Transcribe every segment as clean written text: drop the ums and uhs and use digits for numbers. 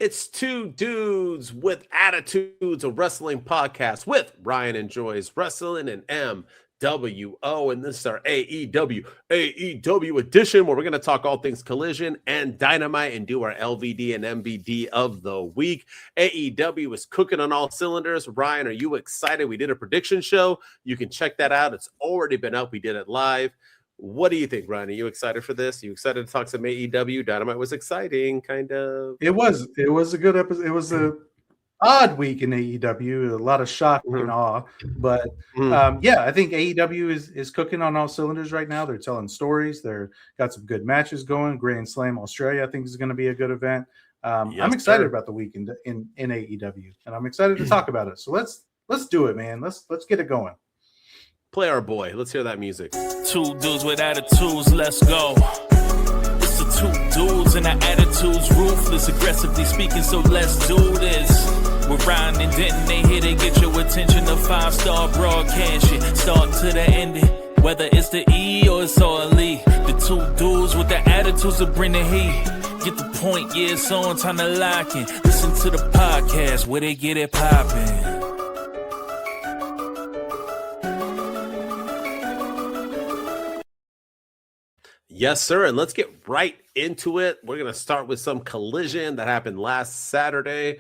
It's two dudes with attitudes, a wrestling podcast with Ryan Enjoys Wrestling and MWO. And this is our AEW edition where we're going to talk all things Collision and Dynamite and do our LVD and MVD of the week. AEW is cooking on all cylinders. Ryan, are you excited? We did a prediction show. You can check that out. It's already been up. We did it live. What do you think, Ryan? Are you excited for this? Are you excited to talk some AEW? Dynamite was exciting, kind of. It was a good episode. It was a odd week in AEW. A lot of shock and awe, but I think AEW is cooking on all cylinders right now. They're telling stories. They're got some good matches going. Grand Slam Australia, I think, is going to be a good event. I'm excited about the week in AEW, and I'm excited to talk about it. So let's do it, man. Let's get it going. Play our boy. Let's hear that music. Two dudes with attitudes, let's go. It's the two dudes and our attitudes ruthless, aggressively speaking, so let's do this. We're Ryan and Denton, they here to get your attention. A 5-star broadcast shit, start to the ending. Whether it's the E or it's all E. The two dudes with the attitudes that bring the heat. Get the point, yeah, it's on, time to lock in. Listen to the podcast where they get it poppin'. Yes, sir. And let's get right into it. We're going to start with some Collision that happened last Saturday.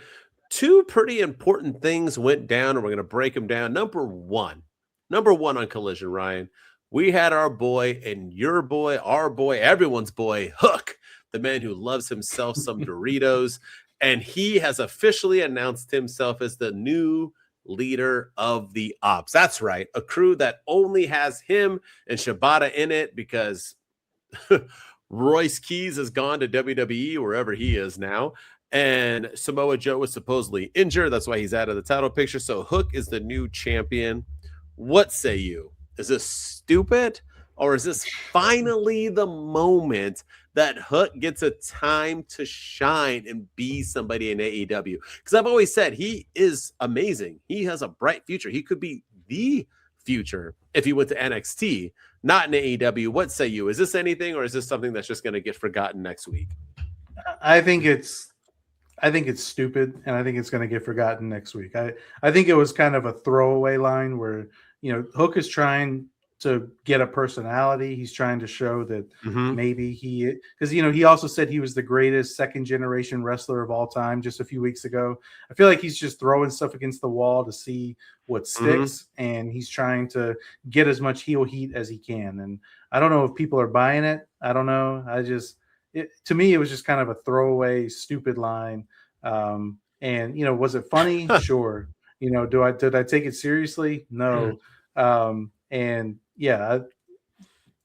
Two pretty important things went down, and we're going to break them down. Number one on Collision, Ryan, we had our boy and your boy, our boy, everyone's boy, Hook, the man who loves himself some Doritos. And he has officially announced himself as the new leader of the Opps. That's right. A crew that only has him and Shibata in it because Royce Keys has gone to WWE, wherever he is now, and Samoa Joe was supposedly injured. That's why he's out of the title picture. So Hook is the new champion. What say you? Is this stupid, or is this finally the moment that Hook gets a time to shine and be somebody in AEW? Because I've always said he is amazing. He has a bright future. He could be the future if he went to NXT, not in AEW. What say you? Is this anything, or is this something that's just going to get forgotten next week? I think it's stupid, and I think it's going to get forgotten next week. I think it was kind of a throwaway line where, Hook is trying to get a personality. He's trying to show that maybe because he also said he was the greatest second generation wrestler of all time just a few weeks ago. I feel like he's just throwing stuff against the wall to see what sticks, and he's trying to get as much heel heat as he can. And I don't know if people are buying it. I don't know. To me, it was just kind of a throwaway, stupid line. And was it funny? Sure. Did I take it seriously? No.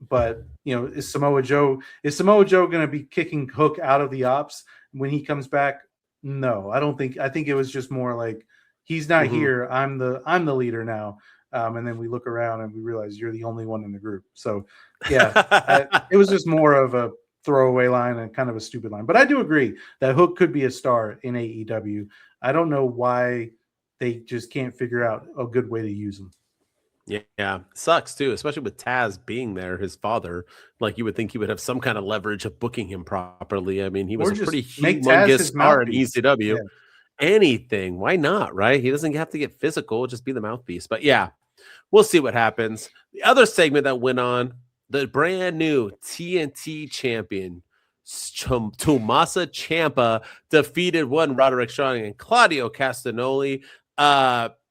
But is Samoa Joe going to be kicking Hook out of the Opps when he comes back? No, I don't think. I think it was just more like he's not here. I'm the leader now. And then we look around and we realize you're the only one in the group. So it was just more of a throwaway line and kind of a stupid line. But I do agree that Hook could be a star in AEW. I don't know why they just can't figure out a good way to use him. Yeah, sucks too, especially with Taz being there, his father. Like, you would think he would have some kind of leverage of booking him properly. I mean, he was a pretty humongous star in ECW. Yeah. Anything, why not, right? He doesn't have to get physical, just be the mouthpiece. But yeah, we'll see what happens. The other segment that went on, the brand new TNT champion, Tommaso Ciampa, defeated Roderick Strong and Claudio Castagnoli.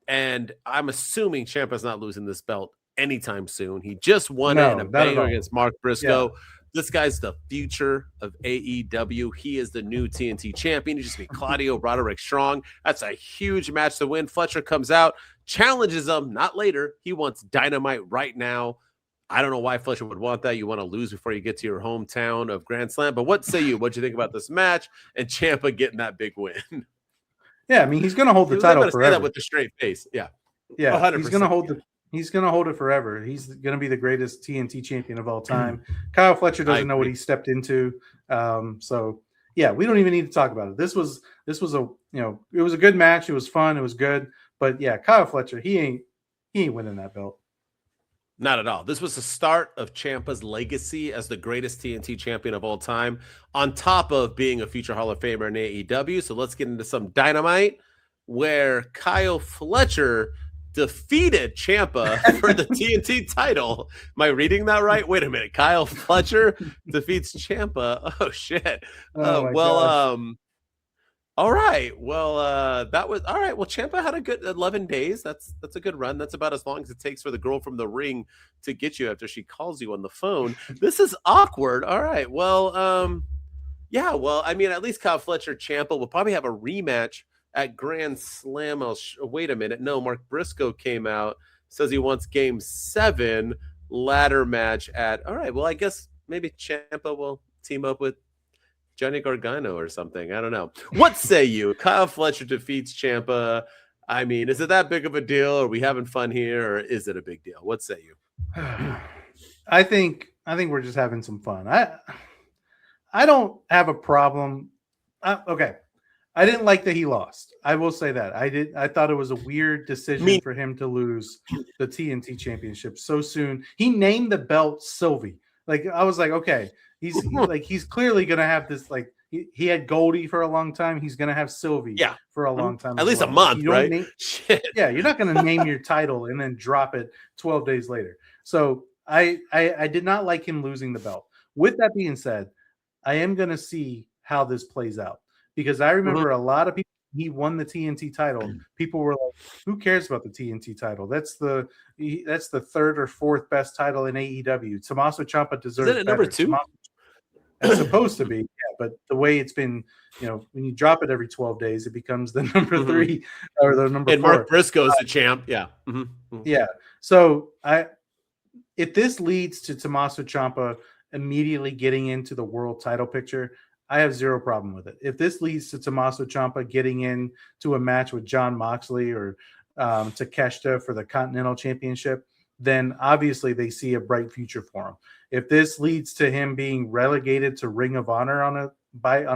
And I'm assuming Ciampa's not losing this belt anytime soon. He just won it in a banger against Mark Briscoe. Yeah. This guy's the future of AEW. He is the new TNT champion. He just beat Claudio Roderick Strong. That's a huge match to win. Fletcher comes out, challenges him, not later. He wants Dynamite right now. I don't know why Fletcher would want that. You want to lose before you get to your hometown of Grand Slam. But what say you? What do you think about this match and Ciampa getting that big win? Yeah, I mean, he's going to hold the title forever. Say that with a straight face. Yeah. 100%. He's going to hold it forever. He's going to be the greatest TNT champion of all time. Kyle Fletcher doesn't know what he stepped into. So yeah, we don't even need to talk about it. This was it was a good match. It was fun. It was good. But yeah, Kyle Fletcher, he ain't winning that belt. Not at all. This was the start of Ciampa's legacy as the greatest TNT champion of all time, on top of being a future Hall of Famer in AEW. So let's get into some Dynamite, where Kyle Fletcher defeated Ciampa for the TNT title. Am I reading that right? Wait a minute. Kyle Fletcher defeats Ciampa. Oh, shit. All right. Well, that was all right. Well, Ciampa had a good 11 days. That's a good run. That's about as long as it takes for the girl from the ring to get you after she calls you on the phone. This is awkward. All right. Well, yeah. Well, I mean, at least Kyle Fletcher Ciampa will probably have a rematch at Grand Slam. Wait a minute. No, Mark Briscoe came out, says he wants Game 7 ladder match at. All right. Well, I guess maybe Ciampa will team up with Johnny Gargano or something. I don't know. What say you? Kyle Fletcher defeats Ciampa. I mean, is it that big of a deal? Are we having fun here, or is it a big deal? What say you? I think we're just having some fun. I don't have a problem. Okay. I didn't like that he lost. I will say that. I thought it was a weird decision for him to lose the TNT Championship so soon. He named the belt Sylvie. Like, I was like, okay. He's clearly gonna have this. Like, he had Goldie for a long time. He's gonna have Sylvie for a long time. At least a month, right? Yeah, you're not gonna name your title and then drop it 12 days later. So I did not like him losing the belt. With that being said, I am gonna see how this plays out, because I remember a lot of people. He won the TNT title. People were like, "Who cares about the TNT title? That's the third or fourth best title in AEW. Tommaso Ciampa deserves it number 2. It's supposed to be, yeah, but the way it's been, when you drop it every 12 days, it becomes the number 3 or the number 4. And Mark Briscoe's the champ, yeah. Yeah. So if this leads to Tommaso Ciampa immediately getting into the world title picture, I have zero problem with it. If this leads to Tommaso Ciampa getting into a match with Jon Moxley or Takeshita for the Continental Championship, then obviously they see a bright future for him. If this leads to him being relegated to Ring of Honor on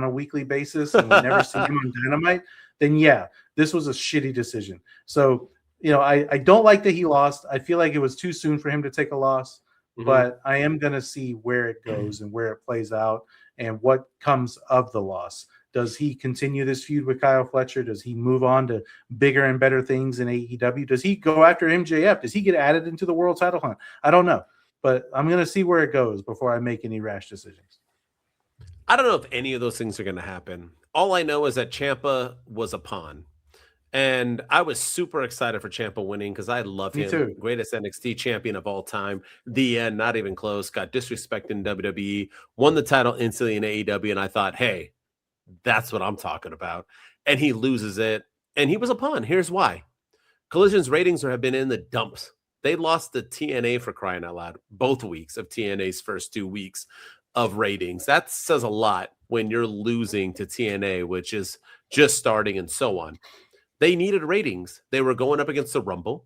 a weekly basis and we never see him on Dynamite, then yeah, this was a shitty decision. So, I don't like that he lost. I feel like it was too soon for him to take a loss, but I am going to see where it goes and where it plays out and what comes of the loss. Does he continue this feud with Kyle Fletcher? Does he move on to bigger and better things in AEW? Does he go after MJF? Does he get added into the world title hunt? I don't know. But I'm going to see where it goes before I make any rash decisions. I don't know if any of those things are going to happen. All I know is that Ciampa was a pawn. And I was super excited for Ciampa winning because I love him. Too. Greatest NXT champion of all time. The end, not even close. Got disrespected in WWE. Won the title instantly in AEW. And I thought, hey, that's what I'm talking about. And he loses it. And he was a pawn. Here's why. Collision's ratings have been in the dumps. They lost the TNA, for crying out loud, both weeks of TNA's first 2 weeks of ratings. That says a lot when you're losing to TNA, which is just starting and so on. They needed ratings. They were going up against the Rumble.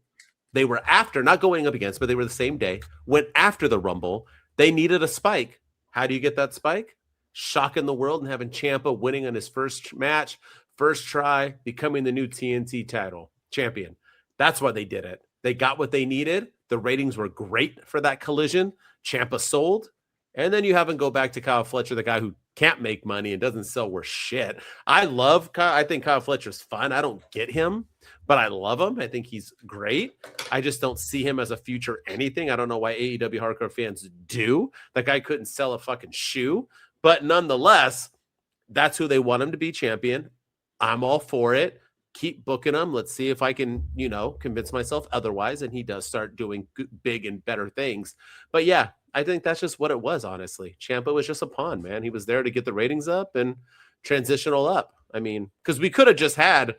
They were not going up against, but they were the same day, went after the Rumble. They needed a spike. How do you get that spike? Shocking the world and having Ciampa winning on his first match, first try, becoming the new TNT title champion. That's why they did it. They got what they needed. The ratings were great for that Collision. Ciampa sold. And then you have him go back to Kyle Fletcher, the guy who can't make money and doesn't sell worth shit. I think Kyle Fletcher's fun. I don't get him, but I love him. I think he's great. I just don't see him as a future anything. I don't know why AEW hardcore fans do. That guy couldn't sell a fucking shoe. But nonetheless, that's who they want him to be champion. I'm all for it. Keep booking him. Let's see if I can, convince myself otherwise. And he does start doing big and better things. But yeah, I think that's just what it was, honestly. Ciampa was just a pawn, man. He was there to get the ratings up and transitional up. I mean, because we could have just had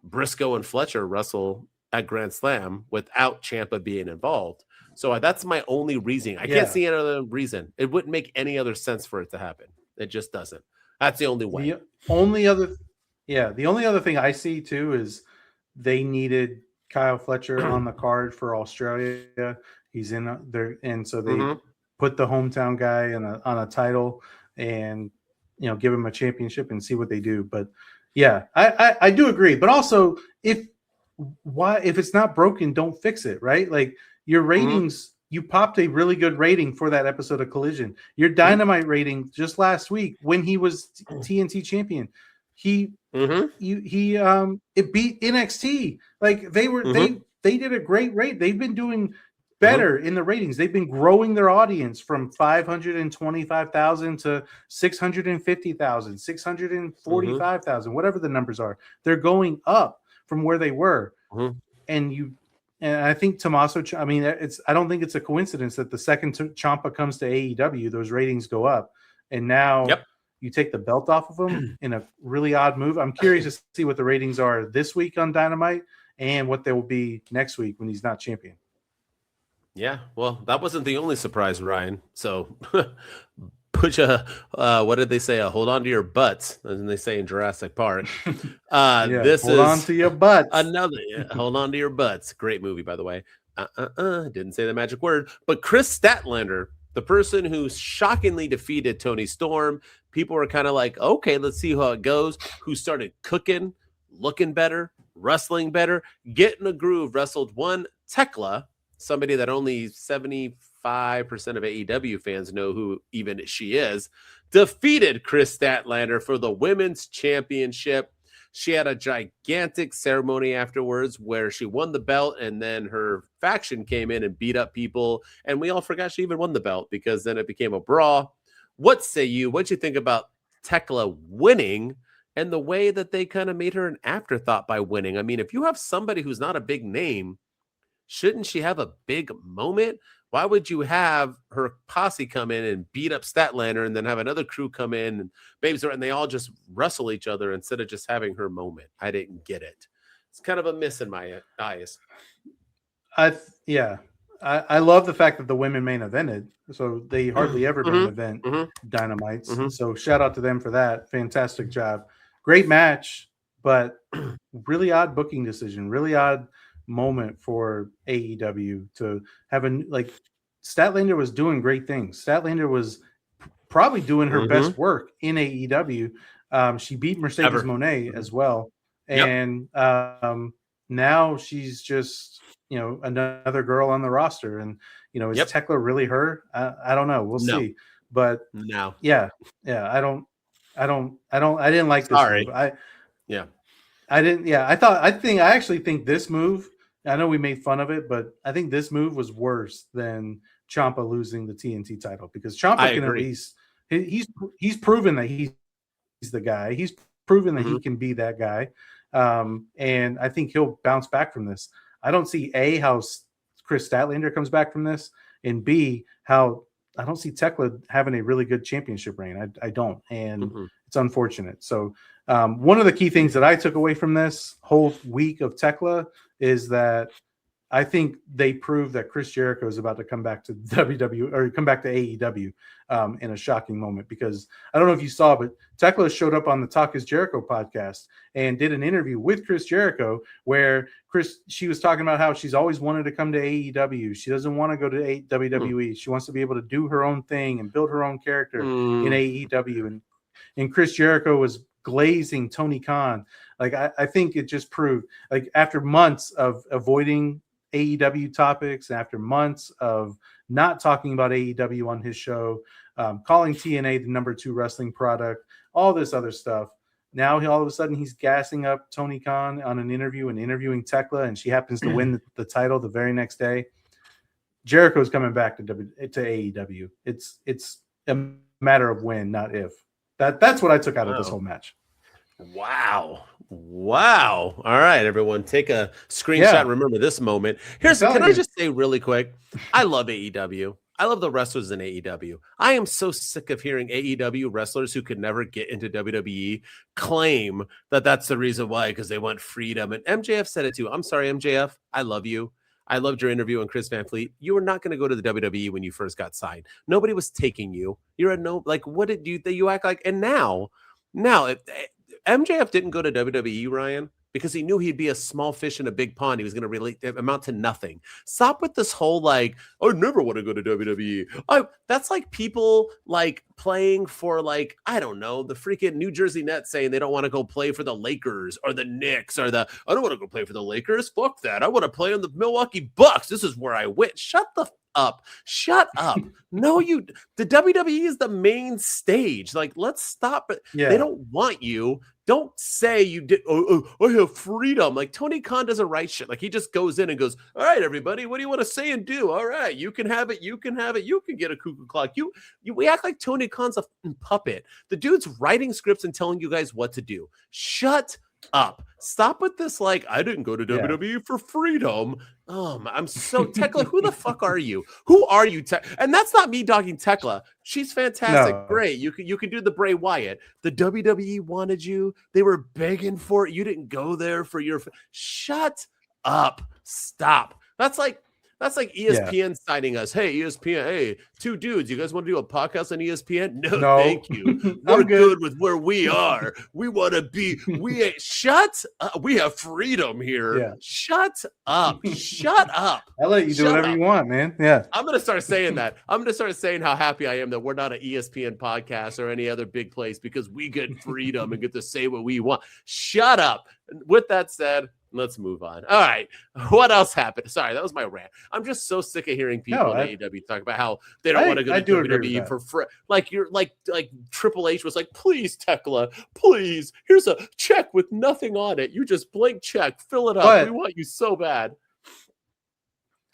Briscoe and Fletcher wrestle at Grand Slam without Ciampa being involved. So that's my only reason. I can't see any other reason. It wouldn't make any other sense for it to happen. It just doesn't. That's the only way. The only other thing I see too is they needed Kyle Fletcher on the card for Australia. He's in there, and so they put the hometown guy on a title and give him a championship and see what they do. But yeah, I do agree. But also, if it's not broken, don't fix it, right? Like your ratings, you popped a really good rating for that episode of Collision. Your Dynamite rating just last week when he was TNT champion, it beat NXT. Like they did a great rate. They've been doing better in the ratings. They've been growing their audience from 525,000 to 650,000, 645,000, whatever the numbers are. They're going up from where they were. And I think Tommaso, I mean, I don't think it's a coincidence that the second Ciampa comes to AEW, those ratings go up. And now you take the belt off of him in a really odd move. I'm curious to see what the ratings are this week on Dynamite and what they will be next week when he's not champion. Yeah, well, that wasn't the only surprise, Ryan. So put what did they say? Hold on to your butts, as they say in Jurassic Park. Hold on to your butts. Hold on to your butts. Great movie, by the way. Didn't say the magic word. But Kris Statlander, the person who shockingly defeated Tony Storm, people were kind of like, okay, let's see how it goes. Who started cooking, looking better, wrestling better, getting a groove, wrestled one Thekla, somebody that only 75% of AEW fans know who even she is, defeated Kris Statlander for the women's championship. She had a gigantic ceremony afterwards where she won the belt, and then her faction came in and beat up people, and we all forgot she even won the belt because then it became a brawl. What say you? What'd you think about Thekla winning and the way that they kind of made her an afterthought by winning? I mean, if you have somebody who's not a big name, shouldn't she have a big moment? Why would you have her posse come in and beat up Statlander and then have another crew come in and babes and they all just wrestle each other instead of just having her moment? I didn't get it. It's kind of a miss in my eyes. I love the fact that the women main evented. So they hardly ever main event Dynamites. So shout out to them for that. Fantastic job. Great match, but really odd booking decision. Really odd moment for AEW to have Statlander was doing great things. Statlander was probably doing her best work in AEW. She beat Mercedes Moné as well. And now she's just, another girl on the roster. And, is Thekla really her? I don't know. We'll see. But no. I didn't like this move. I actually think this move, I know we made fun of it, but I think this move was worse than Ciampa losing the TNT title because Ciampa can at least he's proven that he's the guy. He's proven that he can be that guy. And I think he'll bounce back from this. I don't see how Kris Statlander comes back from this, and B, how I don't see Thekla having a really good championship reign. I don't, and it's unfortunate. So one of the key things that I took away from this whole week of Thekla is that I think they proved that Chris Jericho is about to come back to WWE or come back to AEW in a shocking moment, because I don't know if you saw, but Thekla showed up on the Talk is Jericho podcast and did an interview with Chris Jericho where she was talking about how she's always wanted to come to AEW. She doesn't want to go to WWE. She wants to be able to do her own thing and build her own character in AEW. And Chris Jericho was glazing Tony Khan. Like, I think it just proved, like, after months of avoiding AEW topics, after months of not talking about AEW on his show, calling TNA the number 2 wrestling product, all this other stuff. Now all of a sudden he's gassing up Tony Khan on an interview and interviewing Thekla, and she happens to win the title the very next day. Jericho's coming back to AEW. It's a matter of when, not if. That's what I took out of this whole match. Wow. All right, everyone, take a screenshot and remember this moment. Can I just say really quick, I love AEW. I love the wrestlers in AEW. I am so sick of hearing AEW wrestlers who could never get into WWE claim that that's the reason why, because they want freedom. And MJF said it too. I'm sorry, MJF. I love you. I loved your interview on Chris Van Fleet. You were not going to go to the WWE when you first got signed. Nobody was taking you. You're what did you act like? And now, if MJF didn't go to WWE, Ryan, because he knew he'd be a small fish in a big pond. He was going to really amount to nothing. Stop with this whole, I never want to go to WWE. That's like people playing for I don't know, the freaking New Jersey Nets saying they don't want to go play for the Lakers or the Knicks or I don't want to go play for the Lakers. Fuck that. I want to play on the Milwaukee Bucks. This is where I win. Shut the up. Shut up. No, the WWE is the main stage. Like, let's stop it. Yeah. They don't want you. Don't say you did. Oh, I have freedom. Like, Tony Khan doesn't write shit. Like, he just goes in and goes, all right, everybody, what do you want to say and do? All right, you can have it. You can have it. You can get a cuckoo clock. We act like Tony Khan's a puppet. The dude's writing scripts and telling you guys what to do. Shut up. Stop with this. Like, I didn't go to WWE for freedom. I'm so Thekla. Who the fuck are you? Who are you? And that's not me dogging Thekla. She's fantastic. No. Great. You can do the Bray Wyatt. The WWE wanted you. They were begging for it. You didn't go there for your. Shut up. Stop. That's like ESPN signing us. Hey, ESPN. Hey, two dudes. You guys want to do a podcast on ESPN? No. Thank you. We're good with where we are. We want to be. Shut up. We have freedom here. Yeah. Shut up. Shut up. I'll let you do whatever you want, man. Yeah. I'm going to start saying that. I'm going to start saying how happy I am that we're not an ESPN podcast or any other big place because we get freedom and get to say what we want. Shut up. With that said, let's move on. All right. What else happened? Sorry, that was my rant. I'm just so sick of hearing people in AEW talk about how they don't want to go to WWE for free. Like you're like Triple H was like, please, Thekla, please. Here's a check with nothing on it. You just blank check, fill it up. We want you so bad.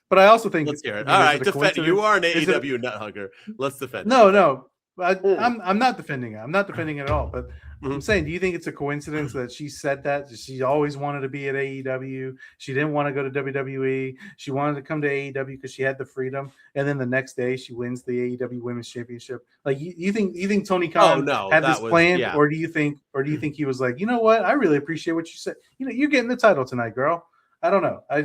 But I also think let's hear it. All right, defend. You are an AEW nut hugger. Let's defend. No. I'm not defending it. I'm not defending it at all. But I'm saying, do you think it's a coincidence that she said that? She always wanted to be at AEW. She didn't want to go to WWE. She wanted to come to AEW because she had the freedom. And then the next day, she wins the AEW Women's Championship. Like, you think Tony Khan had this plan, or do you think he was like, you know what? I really appreciate what you said. You know, you're getting the title tonight, girl. I don't know. I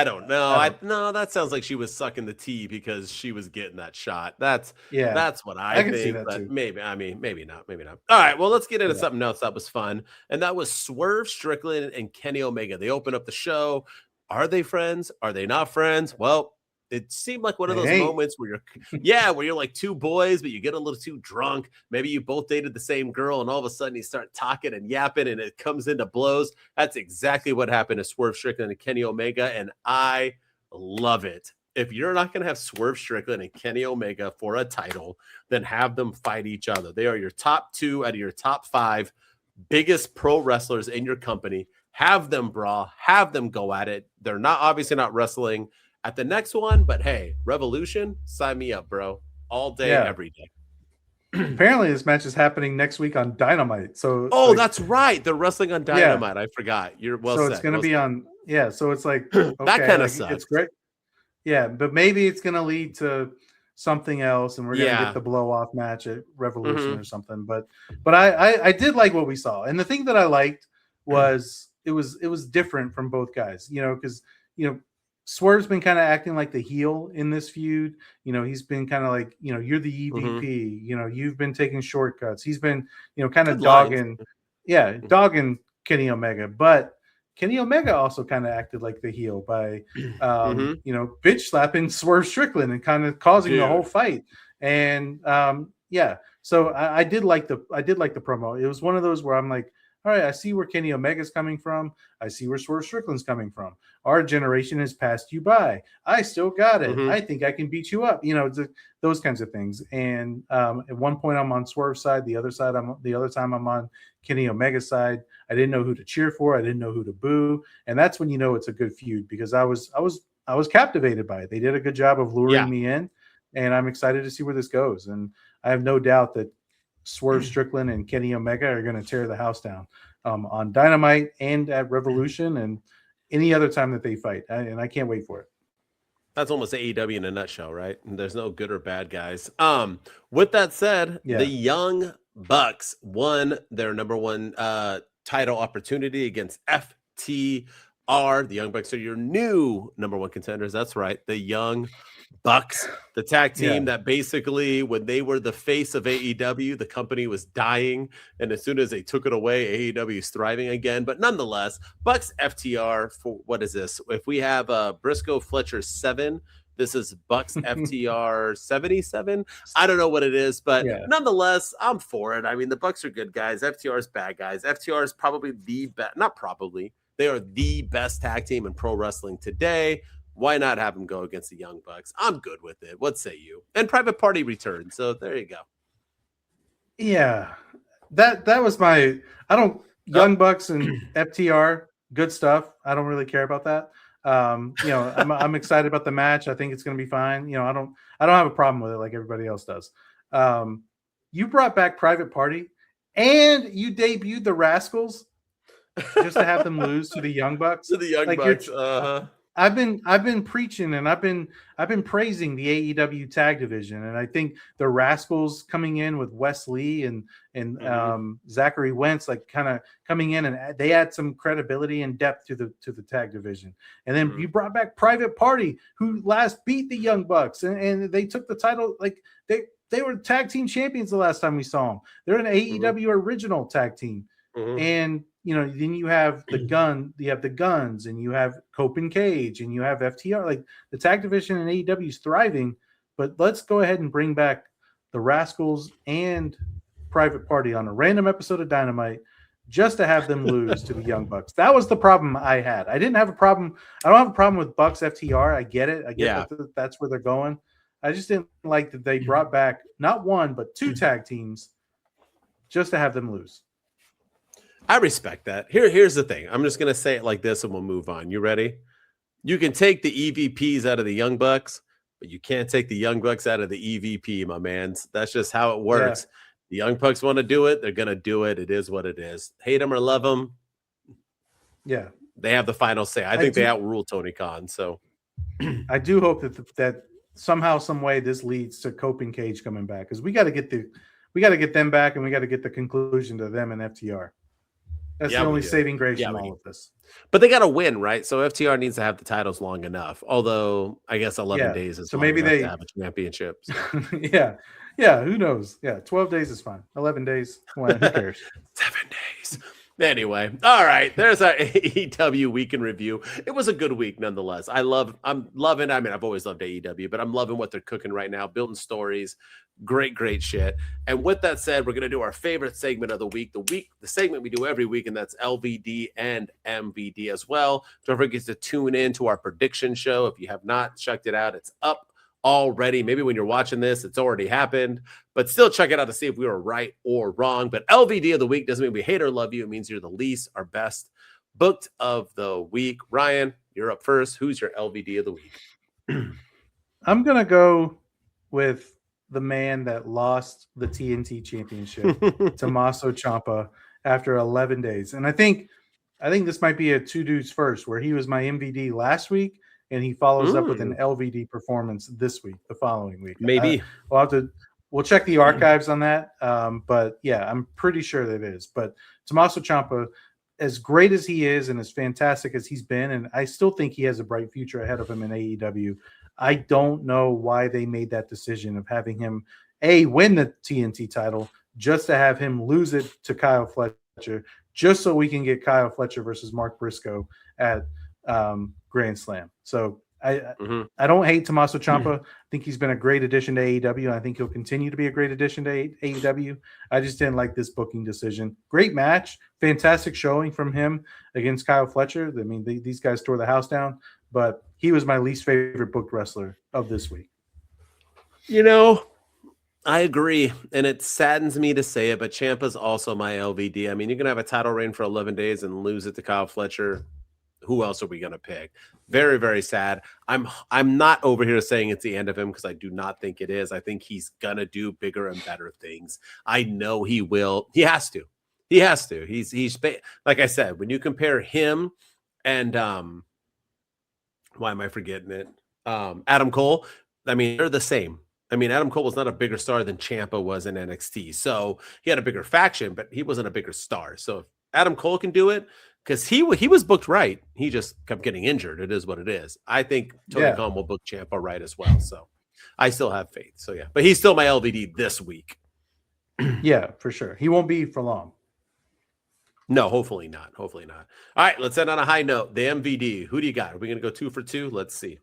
don't know. No, that sounds like she was sucking the tea because she was getting that shot. That's what I can think. See that but too. maybe not. All right, well, let's get into something else that was fun, and that was Swerve Strickland and Kenny Omega. They open up the show. Are they friends? Are they not friends? Well, it seemed like one of those moments where you're like two boys, but you get a little too drunk. Maybe you both dated the same girl, and all of a sudden you start talking and yapping, and it comes into blows. That's exactly what happened to Swerve Strickland and Kenny Omega, and I love it. If you're not going to have Swerve Strickland and Kenny Omega for a title, then have them fight each other. They are your top two out of your top five biggest pro wrestlers in your company. Have them brawl. Have them go at it. They're obviously not wrestling at the next one, but hey, Revolution, sign me up, bro. All day, every day. Apparently, this match is happening next week on Dynamite. So, that's right. They're wrestling on Dynamite. I forgot. You're well. So it's going to be on. Yeah. So it's like that kind of sucks. It's great. Yeah, but maybe it's going to lead to something else, and we're going to get the blow off match at Revolution or something. But I did like what we saw, and the thing that I liked was it was different from both guys. You know, because Swerve's been kind of acting like the heel in this feud. You know, he's been kind of like, you're the EVP. You know, you've been taking shortcuts. He's been, kind of dogging Kenny Omega. But Kenny Omega also kind of acted like the heel by, bitch slapping Swerve Strickland and kind of causing the whole fight. And so I did like the promo. It was one of those where I'm like, all right, I see where Kenny Omega's coming from. I see where Swerve Strickland's coming from. Our generation has passed you by. I still got it. I think I can beat you up. Those kinds of things. And at one point, I'm on Swerve's side. The other time, I'm on Kenny Omega's side. I didn't know who to cheer for. I didn't know who to boo. And that's when you know it's a good feud, because I was captivated by it. They did a good job of luring me in, and I'm excited to see where this goes. And I have no doubt that Swerve Strickland and Kenny Omega are going to tear the house down on Dynamite and at Revolution and any other time that they fight. And I can't wait for it. That's almost AEW in a nutshell, right? There's no good or bad guys. With that said, the Young Bucks won their number one title opportunity against FTR. The Young Bucks are your new number one contenders. That's right. The Young Bucks, the tag team that basically, when they were the face of AEW, the company was dying, and as soon as they took it away, AEW is thriving again. But nonetheless, Bucks FTR for what is this? If we have Briscoe Fletcher 7, this is Bucks FTR 77. I don't know what it is, but nonetheless, I'm for it. I mean, the Bucks are good guys. FTR is bad guys. FTR is probably the best, not probably. They are the best tag team in pro wrestling today. Why not have him go against the Young Bucks? I'm good with it. What say you? And Private Party return. So there you go. Yeah, that was my. Young Bucks and FTR, good stuff. I don't really care about that. I'm excited about the match. I think it's going to be fine. I don't have a problem with it like everybody else does. You brought back Private Party, and you debuted the Rascals just to have them lose to the Young Bucks. To the Young Bucks. I've been preaching and I've been praising the AEW tag division, and I think the Rascals coming in with Wes Lee and Zachary Wentz, like kind of coming in, and they add some credibility and depth to the tag division. And then you brought back Private Party, who last beat the Young Bucks, and they took the title. Like they were tag team champions the last time we saw them. They're an AEW original tag team, and then you have the Guns, and you have Cope and Cage, and you have FTR. Like the tag division in AEW is thriving, but let's go ahead and bring back the Rascals and Private Party on a random episode of Dynamite just to have them lose to the Young Bucks. That was the problem I had. I don't have a problem with Bucks FTR. I get it. I get that that's where they're going. I just didn't like that they brought back not one, but two tag teams just to have them lose. I respect that. Here's the thing. I'm just going to say it like this and we'll move on. You ready? You can take the EVPs out of the Young Bucks, but you can't take the Young Bucks out of the EVP, my man. That's just how it works. Yeah. The Young Bucks want to do it. They're going to do it. It is what it is. Hate them or love them. Yeah. They have the final say. I think they outrule Tony Khan. So I do hope that somehow, some way this leads to Cope and Cage coming back, because we got to get them back, and we got to get the conclusion to them and FTR. That's the only saving grace in all of this. But they got to win, right? So FTR needs to have the titles long enough. Although I guess 11 days is so maybe they have a championship. So. Yeah. Who knows? Yeah, 12 days is fine. 11 days, who cares? 7 days. Anyway, all right. There's our AEW Week in Review. It was a good week nonetheless. I'm loving. I mean, I've always loved AEW, but I'm loving what they're cooking right now, building stories. Great shit. And with that said, we're going to do our favorite segment of the week. The segment we do every week, and that's LVD and MVD as well. Don't forget to tune in to our prediction show. If you have not checked it out, it's up already. Maybe when you're watching this, it's already happened, but still check it out to see if we were right or wrong. But LVD of the week doesn't mean we hate or love you. It means you're the least or best booked of the week. Ryan, you're up first. Who's your LVD of the week? I'm going to go with the man that lost the TNT Championship, Tommaso Ciampa, after 11 days. And I think this might be a two dudes first, where he was my MVD last week, and he follows up with an LVD performance this week, the following week. Maybe we'll check the archives on that. But yeah, I'm pretty sure that it is. But Tommaso Ciampa, as great as he is and as fantastic as he's been, and I still think he has a bright future ahead of him in AEW. I don't know why they made that decision of having him win the TNT title just to have him lose it to Kyle Fletcher, just so we can get Kyle Fletcher versus Mark Briscoe at Grand Slam. So I don't hate Tommaso Ciampa. I think he's been a great addition to AEW, and I think he'll continue to be a great addition to AEW. I just didn't like this booking decision. Great match, fantastic showing from him against Kyle Fletcher. I mean, these guys tore the house down, but he was my least favorite booked wrestler of this week. I agree, and it saddens me to say it, but Ciampa's also my LVD. I mean, you're going to have a title reign for 11 days and lose it to Kyle Fletcher. Who else are we going to pick? Very, very sad. I'm not over here saying it's the end of him, because I do not think it is. I think he's going to do bigger and better things. I know he will. He has to. He's like I said, when you compare him and why am I forgetting it? Adam Cole. I mean, they're the same. I mean, Adam Cole was not a bigger star than Ciampa was in NXT. So he had a bigger faction, but he wasn't a bigger star. So if Adam Cole can do it, because he was booked right, he just kept getting injured. It is what it is. I think Tony Khan will book Ciampa right as well. So I still have faith. So yeah, but he's still my LVD this week. Yeah, for sure. He won't be for long. No, hopefully not. All right, let's end on a high note. The MVD. Who do you got? Are we going to go 2 for 2? Let's see.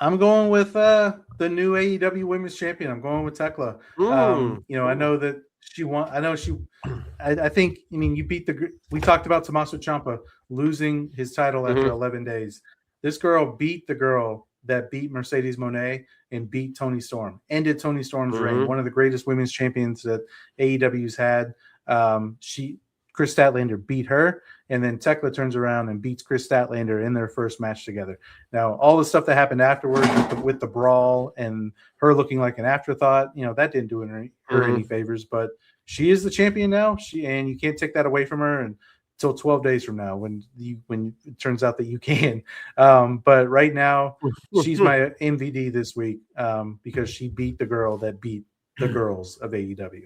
I'm going with the new AEW Women's Champion. I'm going with Thekla. I know that she won. I think. I mean, you beat we talked about Tommaso Ciampa losing his title after 11 days. This girl beat the girl that beat Mercedes Moné and beat Toni Storm. Ended Toni Storm's reign, one of the greatest women's champions that AEW's had. Kris Statlander beat her, and then Thekla turns around and beats Kris Statlander in their first match together. Now, all the stuff that happened afterwards with the brawl and her looking like an afterthought, that didn't do her any favors. But she is the champion now, and you can't take that away from her until 12 days from now when it turns out that you can. But right now, she's my MVD this week because she beat the girl that beat the girls of AEW.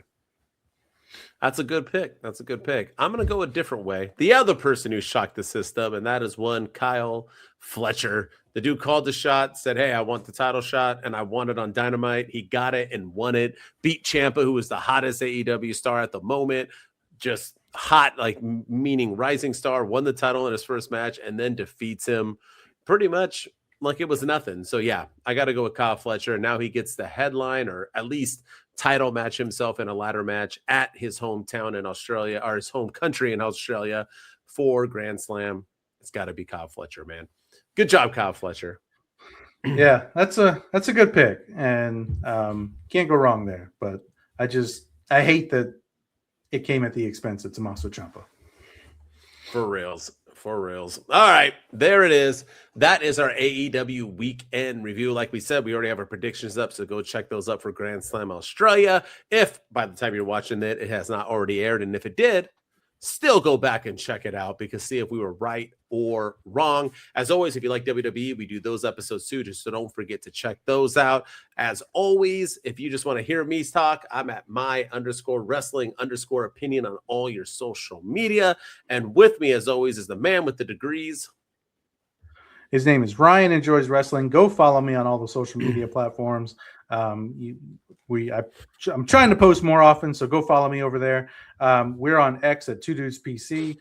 That's a good pick. I'm going to go a different way. The other person who shocked the system, and that is one Kyle Fletcher. The dude called the shot, said, hey, I want the title shot, and I want it on Dynamite. He got it and won it. Beat Ciampa, who was the hottest AEW star at the moment. Just hot, meaning rising star, won the title in his first match, and then defeats him pretty much like it was nothing. So, yeah, I got to go with Kyle Fletcher. Now he gets the headline, or at least title match himself in a ladder match at his hometown in Australia, or his home country in Australia for Grand Slam. It's got to be Kyle Fletcher, man. Good job, Kyle Fletcher. Yeah, that's a good pick, and can't go wrong there. But I hate that it came at the expense of Tommaso Ciampa. For reals. All right, there it is. That is our AEW weekend review. Like we said, we already have our predictions up, so go check those up for Grand Slam Australia. If by the time you're watching it has not already aired, and if it did, still go back and check it out because see if we were right or wrong. As always, if you like WWE, we do those episodes too, so don't forget to check those out. As always, if you just want to hear me talk, I'm at my_wrestling_opinion on all your social media. And with me, as always, is the man with the degrees. His name is Ryan Enjoys Wrestling. Go follow me on all the social media platforms. I'm trying to post more often, so go follow me over there. We're on X at 2DudesPC,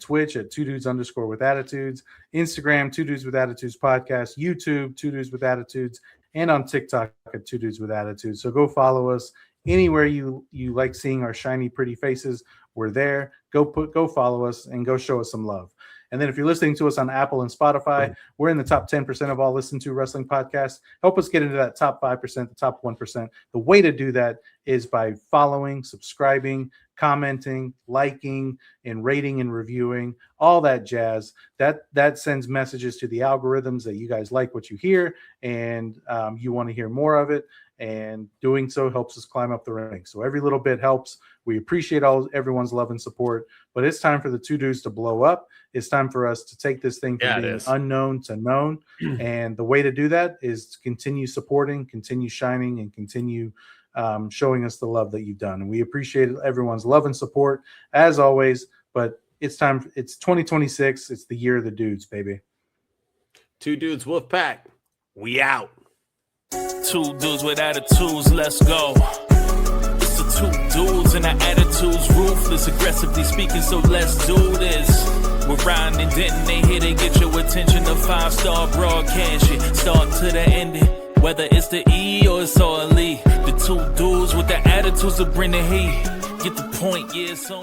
Twitch at 2Dudes_with-attitudes, Instagram 2Dudes-with-attitudes podcast, YouTube 2Dudes with Attitudes, and on TikTok at 2Dudes with Attitudes. So go follow us anywhere you like seeing our shiny, pretty faces. We're there. Go follow us and go show us some love. And then if you're listening to us on Apple and Spotify, we're in the top 10% of all listened to wrestling podcasts. Help us get into that top 5%, the top 1%. The way to do that is by following, subscribing, commenting, liking, and rating and reviewing, all that jazz. That sends messages to the algorithms that you guys like what you hear and you want to hear more of it. And doing so helps us climb up the ranks. So every little bit helps. We appreciate everyone's love and support, but it's time for the 2 Dudes to blow up. It's time for us to take this thing from being unknown to known. And the way to do that is to continue supporting, continue shining, and continue showing us the love that you've done. And we appreciate everyone's love and support as always, but it's time. It's 2026. It's the year of the dudes, baby. 2 Dudes Wolfpack. We out. 2 dudes with attitudes, let's go. It's the 2 dudes and our attitudes ruthless, aggressively speaking, so let's do this. We're riding in Denton, they here to get your attention. The 5-star broadcast shit, start to the ending. Whether it's the E or it's all E. The 2 dudes with the attitudes to bring the heat. Get the point, yeah, it's on.